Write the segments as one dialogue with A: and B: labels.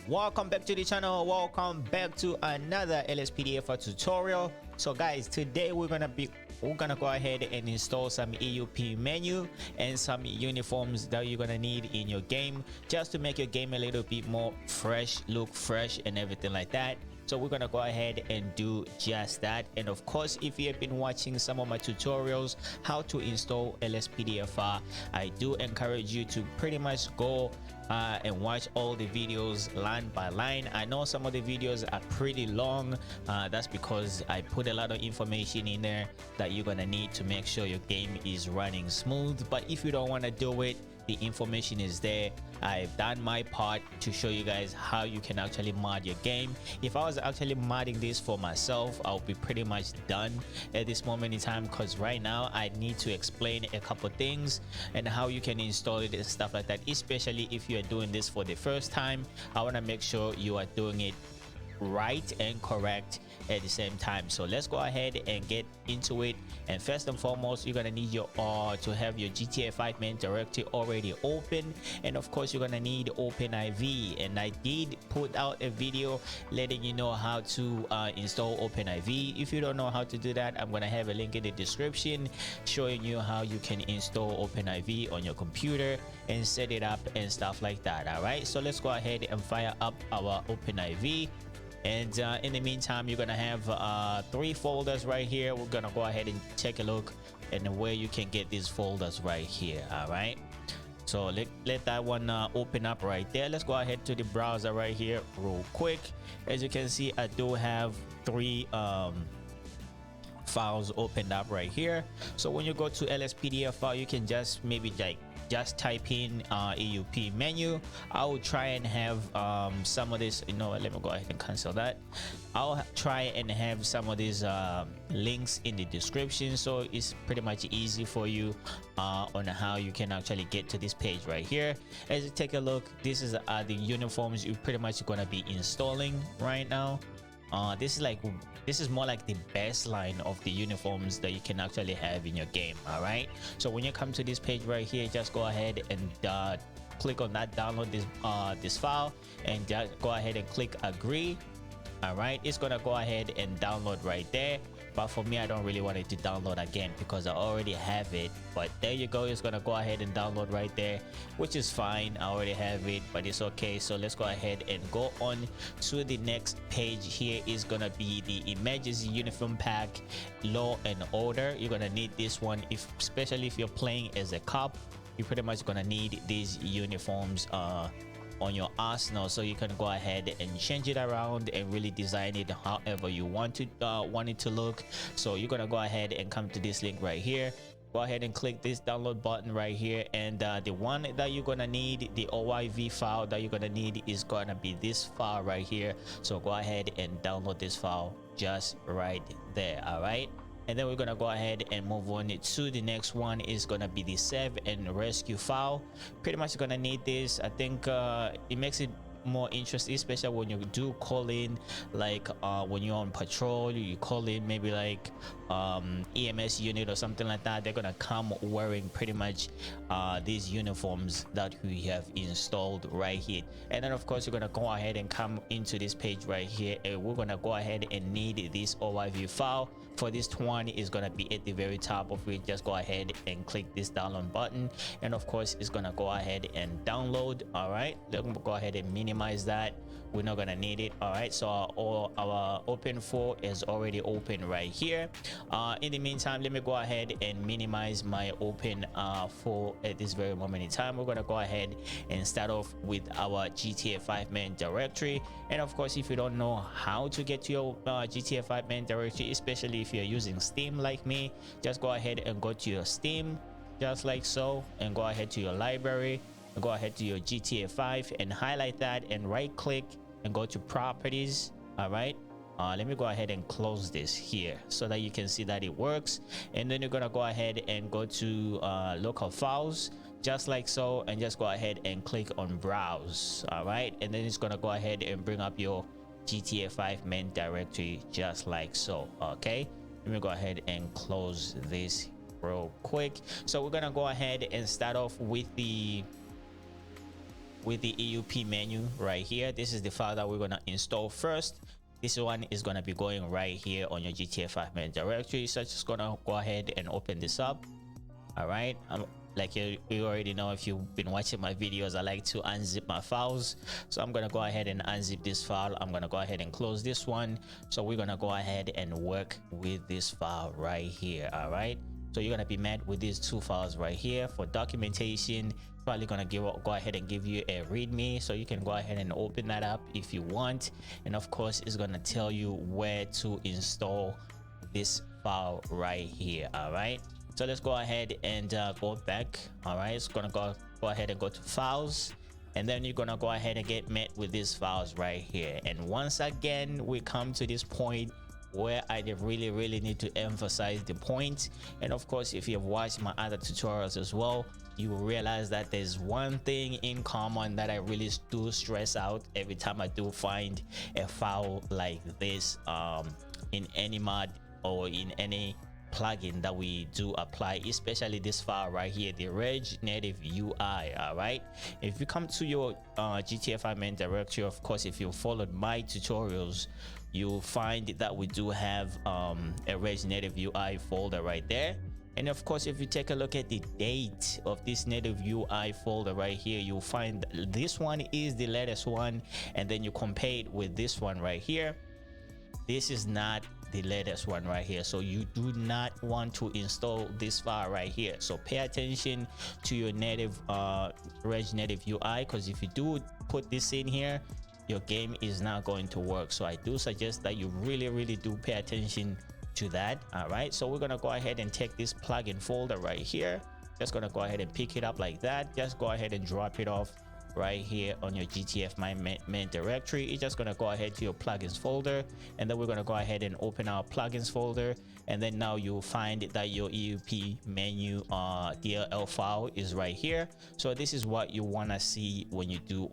A: Welcome back to the channel. Welcome back to another LSPDF tutorial. So guys, today we're gonna go ahead and install some EUP menu and some uniforms that you're gonna need in your game, just to make your game a little bit more fresh, look fresh and everything like that. So we're gonna go ahead and do just that. And of course, if you have been watching some of my tutorials how to install LSPDFR, I do encourage you to pretty much go and watch all the videos line by line. I know some of the videos are pretty long. That's because I put a lot of information in there that you're gonna need to make sure your game is running smooth. But if you don't want to do it, the information is there. I've done my part to show you guys how you can actually mod your game. If I was actually modding this for myself, I'll be pretty much done at this moment in time, because right now I need to explain a couple things and how you can install it and stuff like that. Especially if you are doing this for the first time, I want to make sure you are doing it right and correct at the same time. So let's go ahead and get into it. And first and foremost, you're gonna need your to have your GTA5 main directory already open, and of course you're gonna need OpenIV. And I did put out a video letting you know how to install OpenIV. If you don't know how to do that, I'm gonna have a link in the description showing you how you can install OpenIV on your computer and set it up and stuff like that. All right, so let's go ahead and fire up our OpenIV. And in the meantime, you're gonna have 3 folders right here. We're gonna go ahead and take a look at where you can get these folders right here. All right, so let that one open up right there. Let's go ahead to the browser right here real quick. As you can see, I do have 3 files opened up right here. So when you go to LSPDF file, you can just maybe just type in EUP menu. I'll try and have some of this, let me go ahead and cancel that. I'll try and have some of these links in the description, so it's pretty much easy for you on how you can actually get to this page right here. As you take a look, this is the uniforms you're pretty much gonna be installing right now. This is more like the baseline of the uniforms that you can actually have in your game. All right, so when you come to this page right here, just go ahead and click on that, download this file, and just go ahead and click agree. All right, it's gonna go ahead and download right there. But for me, I don't really want it to download again because I already have it. But there you go, it's gonna go ahead and download right there, which is fine. I already have it, but it's okay. So let's go ahead and go on to the next page. Here is gonna be the emergency uniform pack, law and order. You're gonna need this one, especially if you're playing as a cop. You're pretty much gonna need these uniforms on your arsenal, so you can go ahead and change it around and really design it however you want it to look. So you're gonna go ahead and come to this link right here. Go ahead and click this download button right here, and the one that you're gonna need, the OYV file that you're gonna need, is gonna be this file right here. So go ahead and download this file just right there. All right, and then we're gonna go ahead and move on to the next one. Is gonna be the save and rescue file. Pretty much gonna need this. I think it makes it more interesting, especially when you do call in, like when you're on patrol, you call in maybe like EMS unit or something like that. They're gonna come wearing pretty much these uniforms that we have installed right here. And then of course you're gonna go ahead and come into this page right here, and we're gonna go ahead and need this OYV file. For this one is gonna be at the very top of it. Just go ahead and click this download button, and of course it's gonna go ahead and download. All right, let me go ahead and minimize that. We're not gonna need it. All right, so our open for is already open right here. In the meantime, let me go ahead and minimize my open for at this very moment in time. We're gonna go ahead and start off with our GTA5 main directory. And of course, if you don't know how to get to your GTA5 main directory, especially if you're using Steam like me, just go ahead and go to your Steam just like so, and go ahead to your library, and go ahead to your GTA5 and highlight that, and right click and go to properties. All right, let me go ahead and close this here so that you can see that it works. And then you're gonna go ahead and go to local files just like so, and just go ahead and click on browse. All right, and then it's gonna go ahead and bring up your GTA5 main directory just like so. Okay, let me go ahead and close this real quick. So we're gonna go ahead and start off with the with the EUP menu right here. This is the file that we're gonna install first. This one is gonna be going right here on your GTA 5 main directory. So just gonna go ahead and open this up. All right, like you already know, if you've been watching my videos, I like to unzip my files. So I'm gonna go ahead and unzip this file. I'm gonna go ahead and close this one. So we're gonna go ahead and work with this file right here. All right, so you're gonna be met with these two files right here. For documentation, probably gonna go ahead and give you a readme, so you can go ahead and open that up if you want. And of course, it's gonna tell you where to install this file right here. All right, so let's go ahead and go back. All right, it's gonna go ahead and go to files, and then you're gonna go ahead and get met with these files right here. And once again, we come to this point where I really need to emphasize the point. And of course, if you have watched my other tutorials as well, you will realize that there's one thing in common that I really do stress out every time I do find a file like this in any mod or in any plugin that we do apply, especially this file right here, the reg native UI. All right, if you come to your GTA 5 main directory, of course, if you followed my tutorials, you'll find that we do have a reg native UI folder right there. And of course, if you take a look at the date of this native UI folder right here, you'll find this one is the latest one, and then you compare it with this one right here. This is not the latest one right here, so you do not want to install this file right here. So pay attention to your native reg native UI, because if you do put this in here, your game is not going to work. So I do suggest that you really do pay attention to that. All right, so we're gonna go ahead and take this plugin folder right here. Just gonna go ahead and pick it up like that. Just go ahead and drop it off right here on your GTA 5 main directory. It's just gonna go ahead to your plugins folder, and then we're gonna go ahead and open our plugins folder. And then now you'll find that your EUP menu DLL file is right here. So this is what you want to see when you do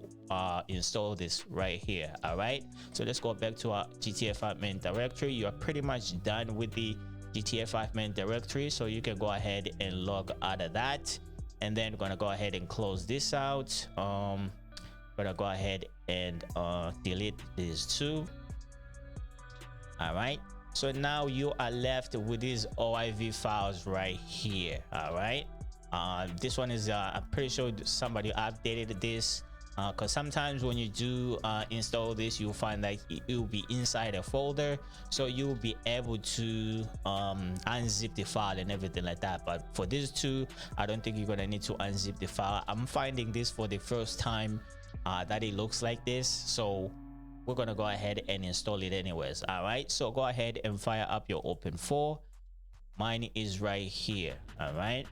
A: install this right here. All right, so let's go back to our GTA 5 main directory. You are pretty much done with the GTA 5 main directory, so you can go ahead and log out of that. And then we're gonna go ahead and close this out. Gonna go ahead and delete these two. All right, so now you are left with these OIV files right here. All right, this one is I'm pretty sure somebody updated this, because sometimes when you do install this, you'll find that it will be inside a folder, so you'll be able to unzip the file and everything like that. But for these two, I don't think you're gonna need to unzip the file. I'm finding this for the first time that it looks like this, so we're gonna go ahead and install it anyways. All right, so go ahead and fire up your Open4. Mine is right here. All right,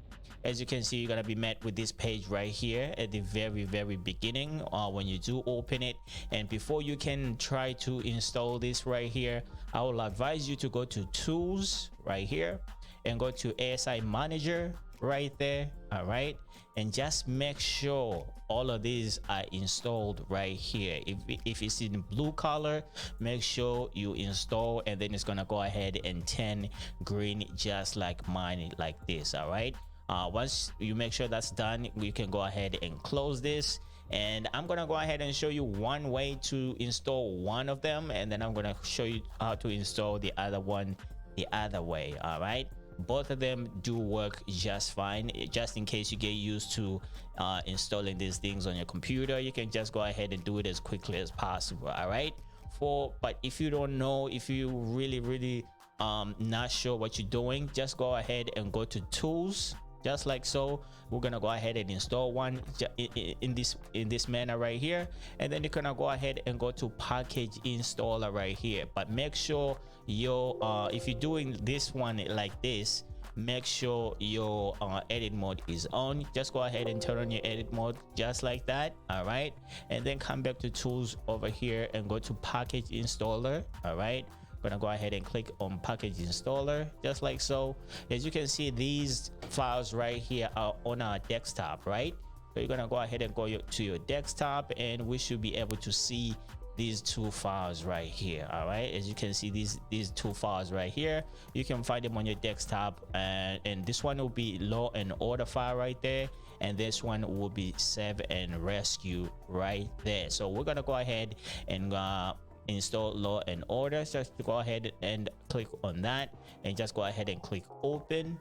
A: as you can see, you're gonna be met with this page right here at the very beginning when you do open it. And before you can try to install this right here, I will advise you to go to tools right here and go to ASI manager right there. All right, and just make sure all of these are installed right here. If it's in blue color, make sure you install, and then it's gonna go ahead and turn green just like mine, like this. All right, once you make sure that's done, we can go ahead and close this. And I'm gonna go ahead and show you one way to install one of them, and then I'm gonna show you how to install the other one the other way. All right, both of them do work just fine. Just in case you get used to installing these things on your computer, you can just go ahead and do it as quickly as possible. All right, but if you don't know, if you really not sure what you're doing, just go ahead and go to tools, just like so. We're gonna go ahead and install one in this manner right here, and then you're gonna go ahead and go to package installer right here. But make sure your if you're doing this one like this, make sure your edit mode is on. Just go ahead and turn on your edit mode just like that. All right, and then come back to tools over here and go to package installer. All right, gonna go ahead and click on package installer just like so. As you can see, these files right here are on our desktop, right? So you're gonna go ahead and go to your desktop, and we should be able to see these two files right here. All right, as you can see, these two files right here, you can find them on your desktop, and this one will be law and order file right there, and this one will be save and rescue right there. So we're gonna go ahead and install law and order. Just go ahead and click on that and just go ahead and click open.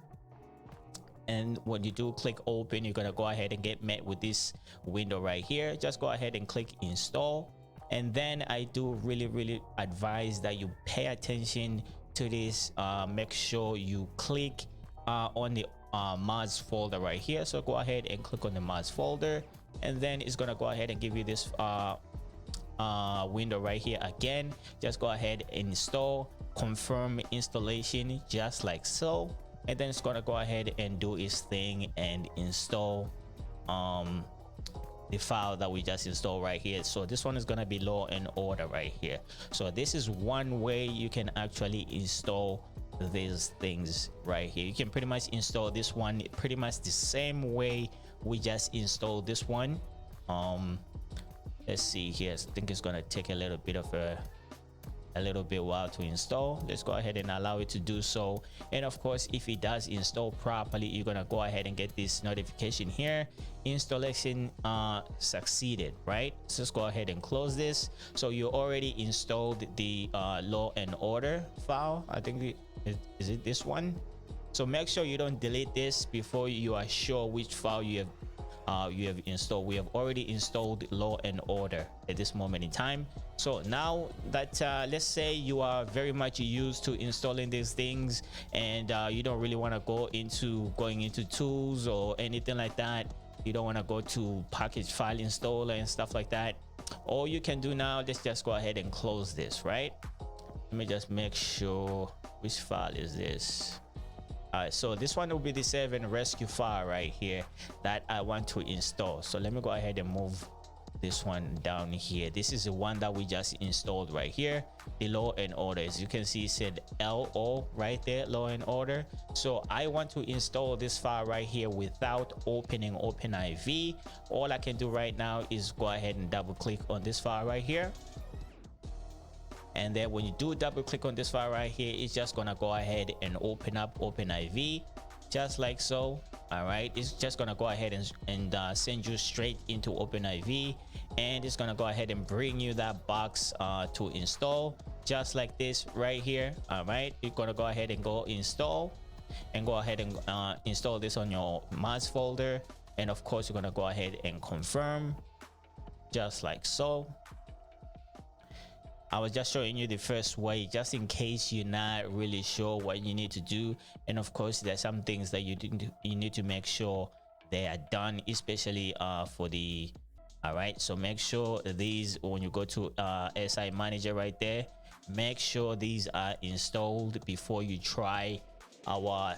A: And when you do click open, you're gonna go ahead and get met with this window right here. Just go ahead and click install, and then I do really advise that you pay attention to this. Make sure you click on the mods folder right here. So go ahead and click on the mods folder, and then it's gonna go ahead and give you this window right here again. Just go ahead and install, confirm installation just like so, and then it's gonna go ahead and do its thing and install the file that we just installed right here. So this one is gonna be law and order right here. So this is one way you can actually install these things right here. You can pretty much install this one pretty much the same way we just installed this one. Let's see here. I think it's gonna take a little bit while to install. Let's go ahead and allow it to do so. And of course, if it does install properly, you're gonna go ahead and get this notification here: installation succeeded, right? So let's go ahead and close this. So you already installed the law and order file. I think is it this one? So make sure you don't delete this before you are sure which file you have installed. We have already installed law and order at this moment in time. So now that let's say you are very much used to installing these things, and you don't really want to going into tools or anything like that. You don't want to go to package file installer and stuff like that. All you can do now, let's just go ahead and close this, right? Let me just make sure, which file is this? So this one will be the save and rescue file right here that I want to install. So let me go ahead and move this one down here. This is the one that we just installed right here, the law and order. As you can see, it said LO right there, law and order. So I want to install this file right here without opening OpenIV. All I can do right now is go ahead and double click on this file right here. And then when you do double click on this file right here, it's just gonna go ahead and open up OpenIV just like so. All right, it's just gonna go ahead and send you straight into OpenIV, and it's gonna go ahead and bring you that box to install just like this right here. All right, you're gonna go ahead and go install, and go ahead and install this on your mods folder, and of course you're gonna go ahead and confirm just like so. I was just showing you the first way, just in case you're not really sure what you need to do. And of course, there's some things that you need to make sure they are done, especially for the. All right, so make sure these, when you go to SI manager right there, make sure these are installed before you try our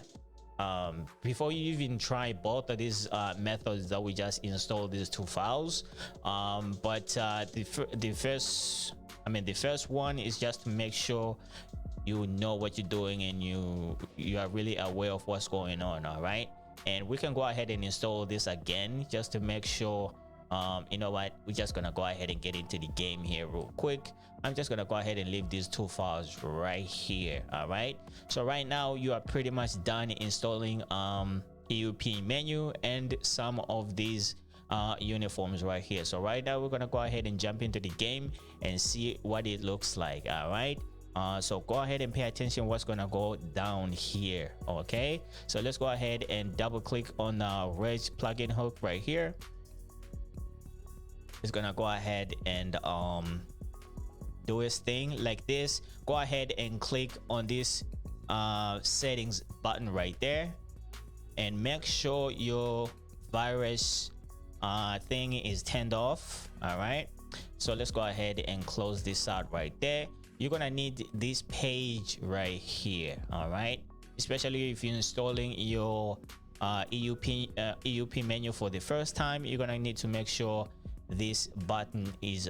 A: before you even try both of these methods that we just installed, these two files. But the first one is just to make sure you know what you're doing and you are really aware of what's going on. All right, and we can go ahead and install this again just to make sure. You know what, we're just gonna go ahead and get into the game here real quick. I'm just gonna go ahead and leave these two files right here. All right, so right now you are pretty much done installing EUP menu and some of these uniforms right here. So right now we're gonna go ahead and jump into the game and see what it looks like. All right, so go ahead and pay attention what's gonna go down here. Okay, so let's go ahead and double click on the reg plugin hook right here. It's gonna go ahead and do its thing like this. Go ahead and click on this settings button right there, and make sure your virus thing is turned off. All right, so let's go ahead and close this out right there. You're gonna need this page right here. All right, especially if you're installing your EUP menu for the first time, you're gonna need to make sure this button is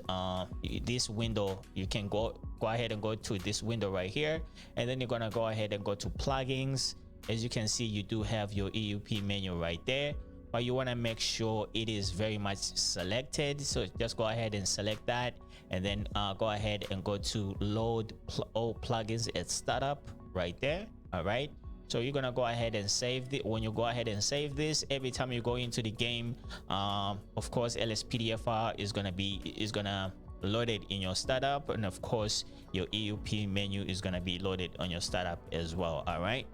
A: this window. You can go ahead and go to this window right here, and then you're gonna go ahead and go to plugins. As you can see, you do have your EUP menu right there. but you want to make sure it is very much selected. So just go ahead and select that, and then go ahead and go to load all plugins at startup right there. All right, so you're gonna go ahead and save it. When you go ahead and save this, every time you go into the game, of course LSPDFR is gonna load it in your startup, and of course your EUP menu is gonna be loaded on your startup as well. All right,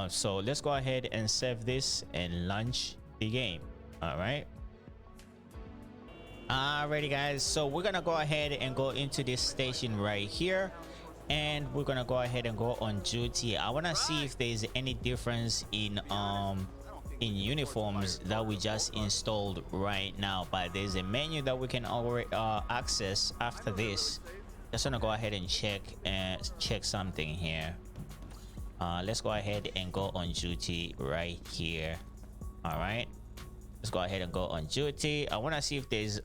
A: so let's go ahead and save this and launch the game. All right. Alrighty guys, so we're gonna go ahead and go into this station right here, and we're gonna go ahead and go on duty. I want to see if there's any difference in uniforms that we just installed right now, but there's a menu that we can already access after this. Just gonna go ahead and check something here. Let's go ahead and go on duty right here. All right, let's go ahead and go on duty. I want to see if there's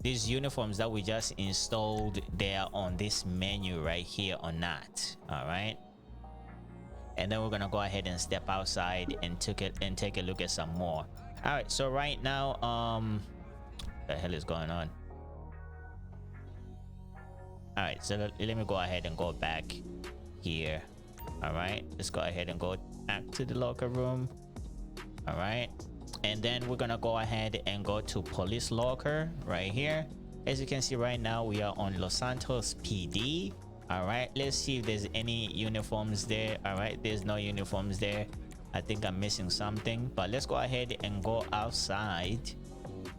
A: these uniforms that we just installed there on this menu right here or not. All right, and then we're gonna go ahead and step outside and take a look at some more. All right, so right now the hell is going on? All right, so let me go ahead and go back here. All right, let's go ahead and go back to the locker room. All right, and then we're gonna go ahead and go to police locker right here. As you can see right now, we are on Los Santos PD. All right, let's see if there's any uniforms there. All right, there's no uniforms there. I think I'm missing something, but let's go ahead and go outside.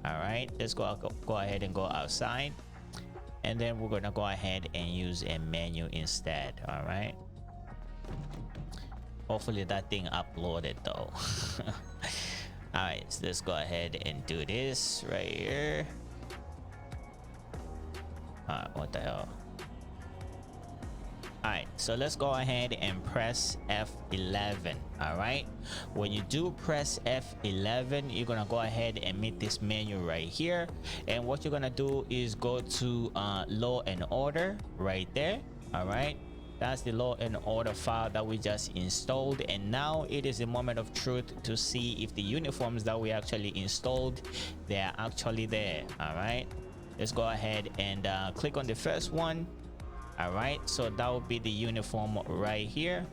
A: All right, let's go ahead and go outside, and then we're gonna go ahead and use a menu instead. All right, hopefully that thing uploaded though. All right, so let's go ahead and do this right here. What the hell? All right, so let's go ahead and press F11. All right, when you do press F11, you're gonna go ahead and meet this menu right here, and what you're gonna do is go to law and order right there. All right, that's the law and order file that we just installed, and now it is a moment of truth to see if the uniforms that we actually installed, they are actually there. All right, let's go ahead and click on the first one. All right, so that will be the uniform right here.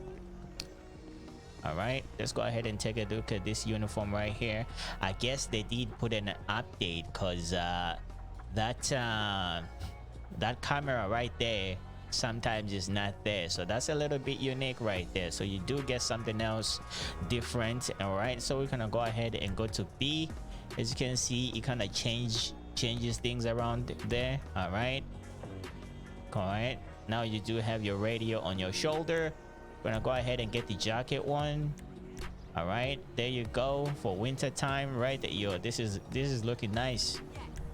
A: All right, let's go ahead and take a look at this uniform right here. I guess they did put an update, because that camera right there sometimes is not there, so that's a little bit unique right there. So you do get something else different. All right, so we're gonna go ahead and go to B. As you can see, it kind of changes things around there. All right, now you do have your radio on your shoulder. We're gonna go ahead and get the jacket one. All right, there you go for winter time right there. Yo, this is looking nice.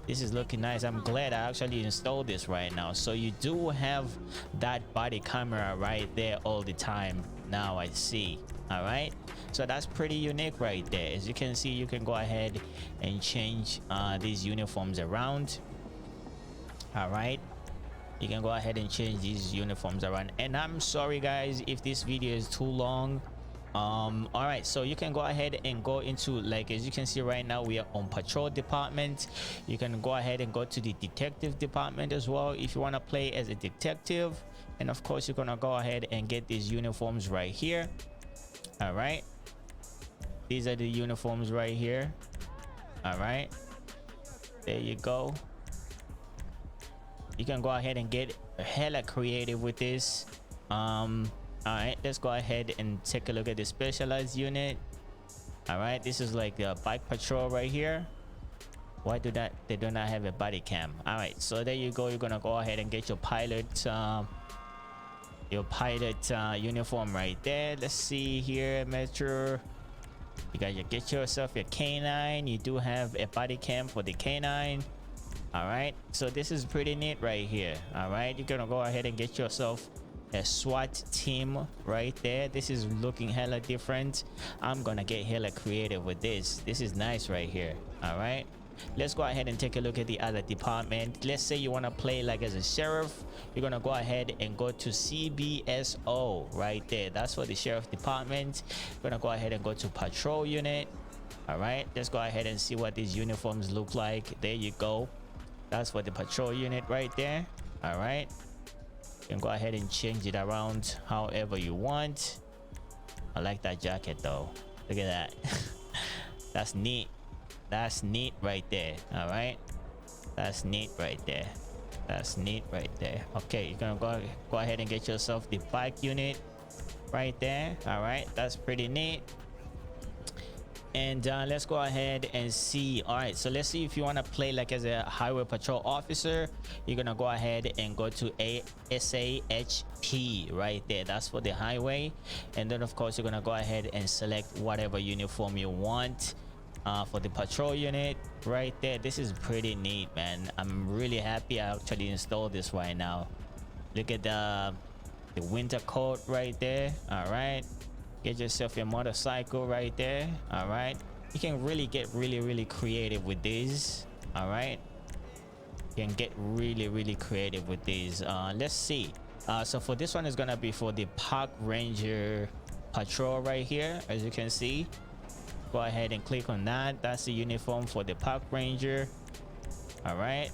A: This is looking nice. I'm glad I actually installed this right now. So you do have that body camera right there all the time now, I see. All right, so that's pretty unique right there. As you can see, you can go ahead and change these uniforms around. All right, you can go ahead and change these uniforms around, and I'm sorry guys if this video is too long. All right, so you can go ahead and go into, like, as you can see right now, we are on patrol department. You can go ahead and go to the detective department as well if you want to play as a detective, and of course you're gonna go ahead and get these uniforms right here. All right, these are the uniforms right here. All right, there you go. You can go ahead and get hella creative with this. All right, let's go ahead and take a look at the specialized unit. All right, this is like a bike patrol right here. Why they do not have a body cam? All right, so there you go. You're gonna go ahead and get your pilot uniform right there. Let's see here, Metro. You gotta get yourself your canine. You do have a body cam for the canine. All right, so this is pretty neat right here. All right, you're gonna go ahead and get yourself a SWAT team right there. This is looking hella different. I'm gonna get hella creative with this. This is nice right here. All right, let's go ahead and take a look at the other department. Let's say you want to play like as a sheriff. You're gonna go ahead and go to CBSO right there. That's for the sheriff department. You're gonna go ahead and go to patrol unit. All right, let's go ahead and see what these uniforms look like. There you go. That's for the patrol unit right there. All right, you can go ahead and change it around however you want. I like that jacket though. Look at that. That's neat. That's neat right there. All right, that's neat right there. That's neat right there. Okay, you're gonna go ahead and get yourself the bike unit right there. All right, that's pretty neat. And let's go ahead and see. All right, so let's see if you want to play like as a highway patrol officer. You're gonna go ahead and go to a SAHP right there. That's for the highway. And then of course you're gonna go ahead and select whatever uniform you want for the patrol unit right there. This is pretty neat, man. I'm really happy I actually installed this right now. Look at the winter coat right there. All right, get yourself a motorcycle right there. All right, you can really get really creative with these. All right, you can get really creative with these. Let's see. So for this one is gonna be for the park ranger patrol right here. As you can see, go ahead and click on that. That's the uniform for the park ranger. All right,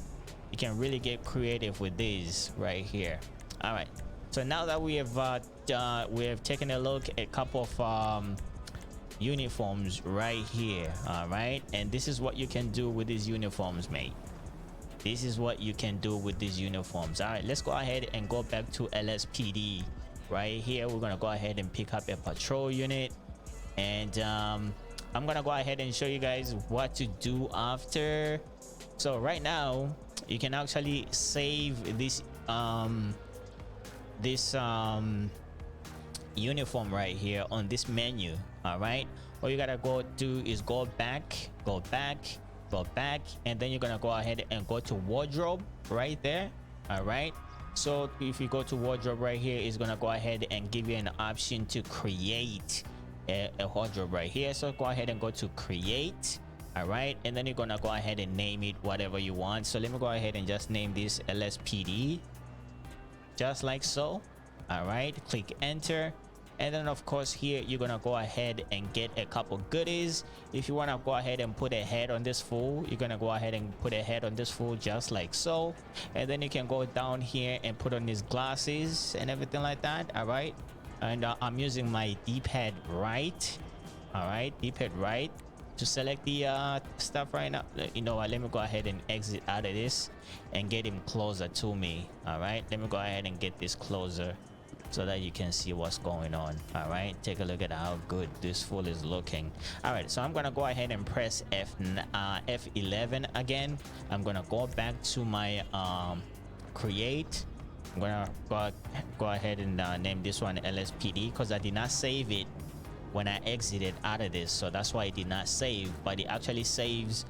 A: you can really get creative with these right here. All right, so now that we have taken a look at a couple of uniforms right here. All right, and this is what you can do with these uniforms, mate. This is what you can do with these uniforms. All right, let's go ahead and go back to LSPD right here. We're gonna go ahead and pick up a patrol unit, and I'm gonna go ahead and show you guys what to do after. So right now you can actually save this uniform right here on this menu. All right, all you gotta go do is go back, and then you're gonna go ahead and go to wardrobe right there. All right, so if you go to wardrobe right here, it's gonna go ahead and give you an option to create a wardrobe right here. So go ahead and go to create. All right, and then you're gonna go ahead and name it whatever you want. So let me go ahead and just name this LSPD, just like so. All right, click enter, and then of course here you're gonna go ahead and get a couple goodies. If you want to go ahead and put a head on this fool, you're gonna go ahead and put a head on this fool just like so, and then you can go down here and put on his glasses and everything like that. All right, and I'm using my D-pad right. All right, D-pad right to select the stuff right now. You know what, let me go ahead and exit out of this and get him closer to me. All right, let me go ahead and get this closer so that you can see what's going on. All right, take a look at how good this fool is looking. All right, so I'm gonna go ahead and press F11 again. I'm gonna go back to my create. I'm gonna go ahead and name this one LSPD because I did not save it when I exited out of this, so that's why it did not save, but it actually saves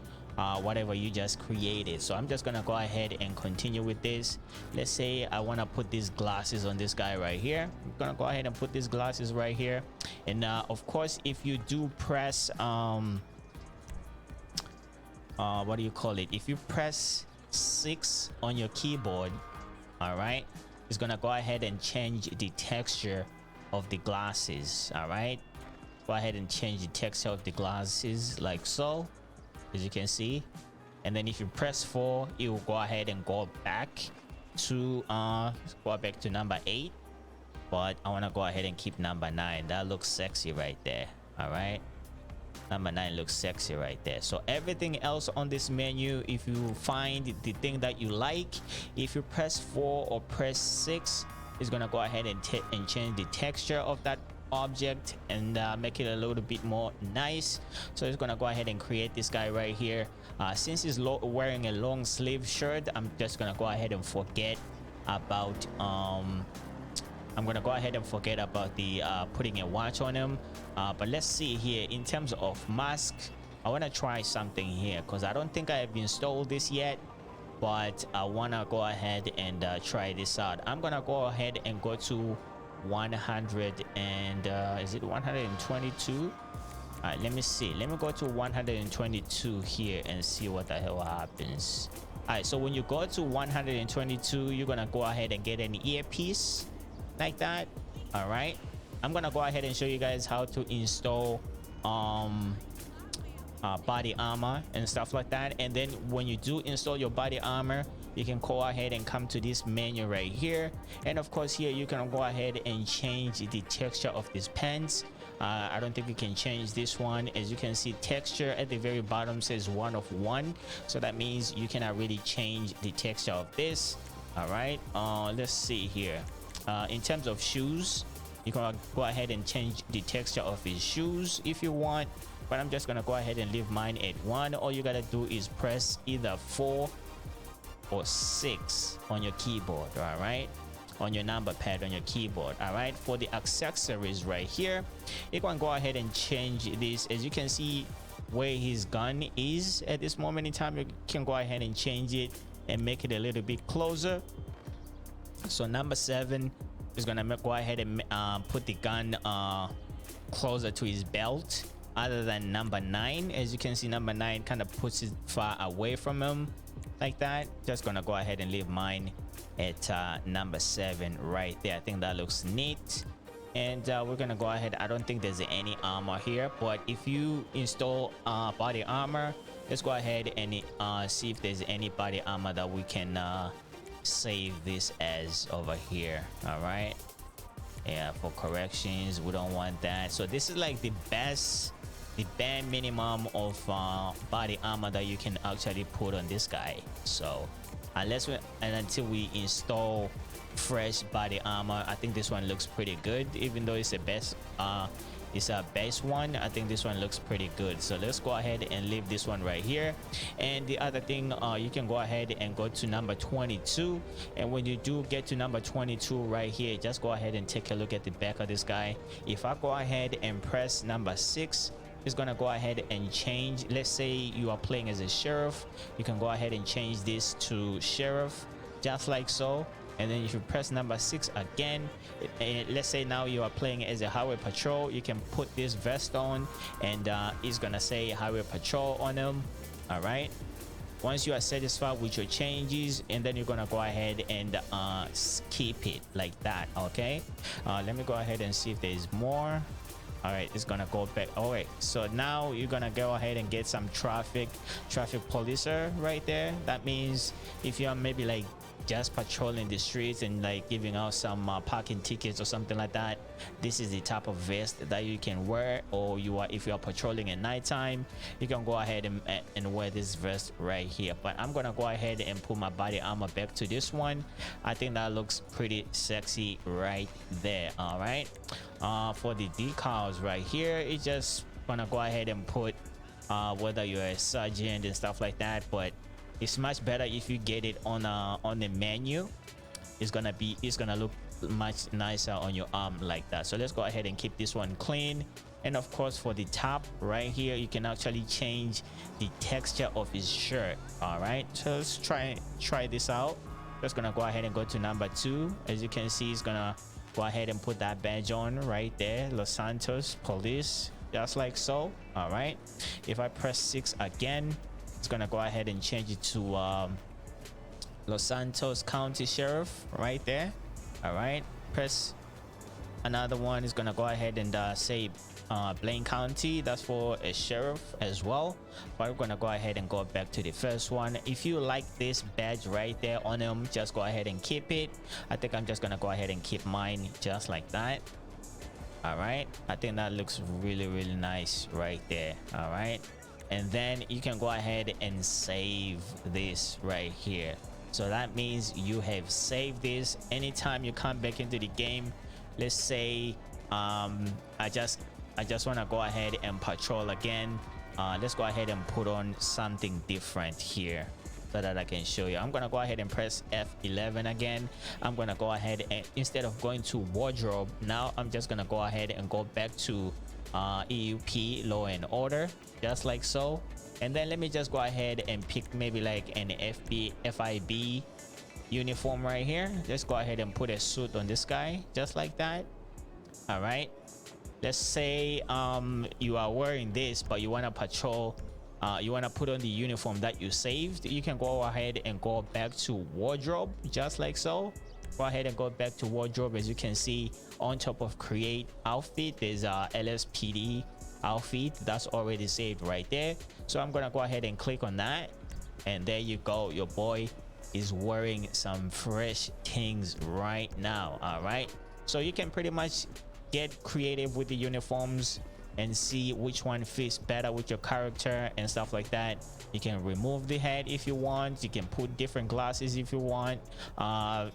A: whatever you just created. So I'm just gonna go ahead and continue with this. Let's say I want to put these glasses on this guy right here. I'm gonna go ahead and put these glasses right here, and of course if you do press what do you call it, if you press 6 on your keyboard, all right, it's gonna go ahead and change the texture of the glasses. All right, go ahead and change the texture of the glasses like so, as you can see. And then if you press 4, it will go ahead and go back to number 8, but I want to go ahead and keep number 9. That looks sexy right there. All right, number 9 looks sexy right there. So everything else on this menu, if you find the thing that you like, if you press 4 or press 6, it's gonna go ahead and change the texture of that object and make it a little bit more nice. So it's gonna go ahead and create this guy right here. Since he's wearing a long sleeve shirt, I'm just gonna go ahead and forget about I'm gonna go ahead and forget about the putting a watch on him. But let's see here in terms of mask. I want to try something here because I don't think I have installed this yet, but I want to go ahead and try this out. I'm gonna go ahead and go to 100 and is it 122? All right, let me see. Let me go to 122 here and see what the hell happens. All right, so when you go to 122, you're gonna go ahead and get an earpiece like that. All right, I'm gonna go ahead and show you guys how to install body armor and stuff like that. And then when you do install your body armor, you can go ahead and come to this menu right here, and of course here you can go ahead and change the texture of these pants. I don't think you can change this one. As you can see, texture at the very bottom says 1 of 1, so that means you cannot really change the texture of this. All right, let's see here. In terms of shoes, you can go ahead and change the texture of his shoes if you want, but I'm just gonna go ahead and leave mine at 1. All you gotta do is press either 4 or 6 on your keyboard, all right, on your number pad on your keyboard. All right, for the accessories right here, you can go ahead and change this. As you can see where his gun is at this moment in time, you can go ahead and change it and make it a little bit closer. So number 7 is gonna go ahead and put the gun closer to his belt, other than number 9. As you can see, number 9 kind of puts it far away from him like that. Just gonna go ahead and leave mine at number 7 right there. I think that looks neat. And we're gonna go ahead. I don't think there's any armor here, but if you install body armor, let's go ahead and see if there's any body armor that we can save this as over here. All right, yeah, for corrections we don't want that. So this is like the bare minimum of body armor that you can actually put on this guy. So until we install fresh body armor, I think this one looks pretty good. Even though it's a base one, I think this one looks pretty good. So let's go ahead and leave this one right here. And the other thing, you can go ahead and go to number 22, and when you do get to number 22 right here, just go ahead and take a look at the back of this guy. If I go ahead and press number 6, it's gonna go ahead and change. Let's say you are playing as a sheriff, you can go ahead and change this to sheriff, just like so. And then if you press number 6 again, let's say now you are playing as a highway patrol, you can put this vest on, and it's gonna say highway patrol on him. All right, once you are satisfied with your changes, and then you're gonna go ahead and keep it like that. Okay, let me go ahead and see if there's more. All right, it's gonna go back. All right, so now you're gonna go ahead and get some traffic policer right there. That means if you're maybe like just patrolling the streets and like giving out some parking tickets or something like that, this is the type of vest that you can wear. Or if you are patrolling at nighttime, you can go ahead and wear this vest right here. But I'm gonna go ahead and put my body armor back to this one. I think that looks pretty sexy right there. All right, for the decals right here, it's just gonna go ahead and put whether you're a sergeant and stuff like that, but it's much better if you get it on the menu. It's gonna look much nicer on your arm like that. So let's go ahead and keep this one clean. And of course, for the top right here, you can actually change the texture of his shirt. All right, so let's try this out. Just gonna go ahead and go to number 2. As you can see, it's gonna go ahead and put that badge on right there, Los Santos Police, just like so. All right, if I press 6 again, it's gonna go ahead and change it to Los Santos County Sheriff right there. All right, press another one. Is gonna go ahead and say Blaine County. That's for a sheriff as well, but we're gonna go ahead and go back to the first one. If you like this badge right there on him, just go ahead and keep it. I think I'm just gonna go ahead and keep mine just like that. All right, I think that looks really nice right there. All right, and then you can go ahead and save this right here. So that means you have saved this. Anytime you come back into the game, let's say I just want to go ahead and patrol again. Let's go ahead and put on something different here so that I can show you. I'm gonna go ahead and press F11 again. I'm gonna go ahead and instead of going to wardrobe, now I'm just gonna go ahead and go back to EUP, law and order, just like so. And then let me just go ahead and pick maybe like an FIB uniform right here. Let's go ahead and put a suit on this guy, just like that. All right, let's say you are wearing this, but you want to patrol, you want to put on the uniform that you saved. You can go ahead and go back to wardrobe, just like so. Go ahead and go back to wardrobe. As you can see, on top of create outfit, there's LSPD outfit. That's already saved right there. So I'm gonna go ahead and click on that, and there you go. Your boy is wearing some fresh things right now. All right, so you can pretty much get creative with the uniforms and see which one fits better with your character and stuff like that. You can remove the head if you want. You can put different glasses if you want.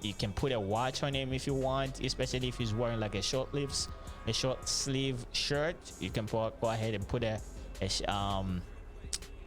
A: You can put a watch on him if you want, especially if he's wearing like a short sleeve shirt. You can go ahead and put a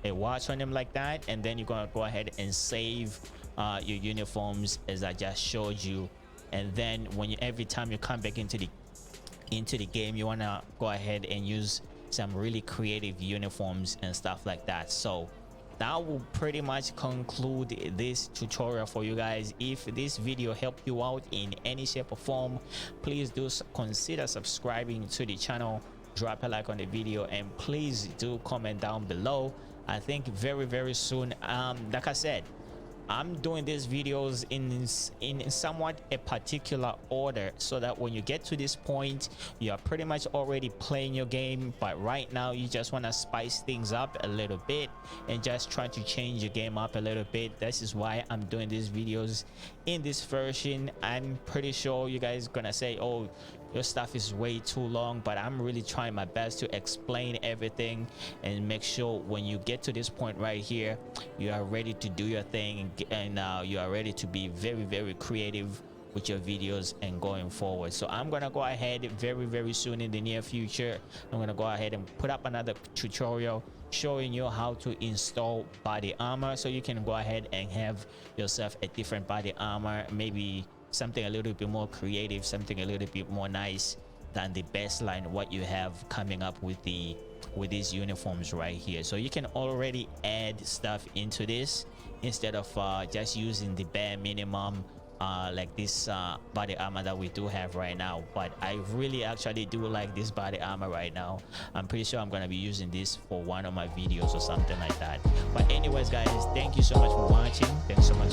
A: watch on him like that, and then you're gonna go ahead and save your uniforms as I just showed you. And then every time you come back into the game, you want to go ahead and use some really creative uniforms and stuff like that. So that will pretty much conclude this tutorial for you guys. If this video helped you out in any shape or form, please do consider subscribing to the channel, drop a like on the video, and please do comment down below. I think very soon, like I said, I'm doing these videos in somewhat a particular order, so that when you get to this point, you are pretty much already playing your game, but right now you just want to spice things up a little bit and just try to change your game up a little bit. This is why I'm doing these videos in this version. I'm pretty sure you guys gonna say, oh, your stuff is way too long, but I'm really trying my best to explain everything and make sure when you get to this point right here, you are ready to do your thing, and you are ready to be very creative with your videos and going forward. So I'm gonna go ahead very soon in the near future. I'm gonna go ahead and put up another tutorial showing you how to install body armor, so you can go ahead and have yourself a different body armor, maybe something a little bit more creative, something a little bit more nice than the baseline what you have coming up with these uniforms right here. So you can already add stuff into this instead of just using the bare minimum like this body armor that we do have right now. But I really actually do like this body armor right now. I'm pretty sure I'm gonna be using this for one of my videos or something like that. But anyways guys, thank you so much for watching. Thanks so much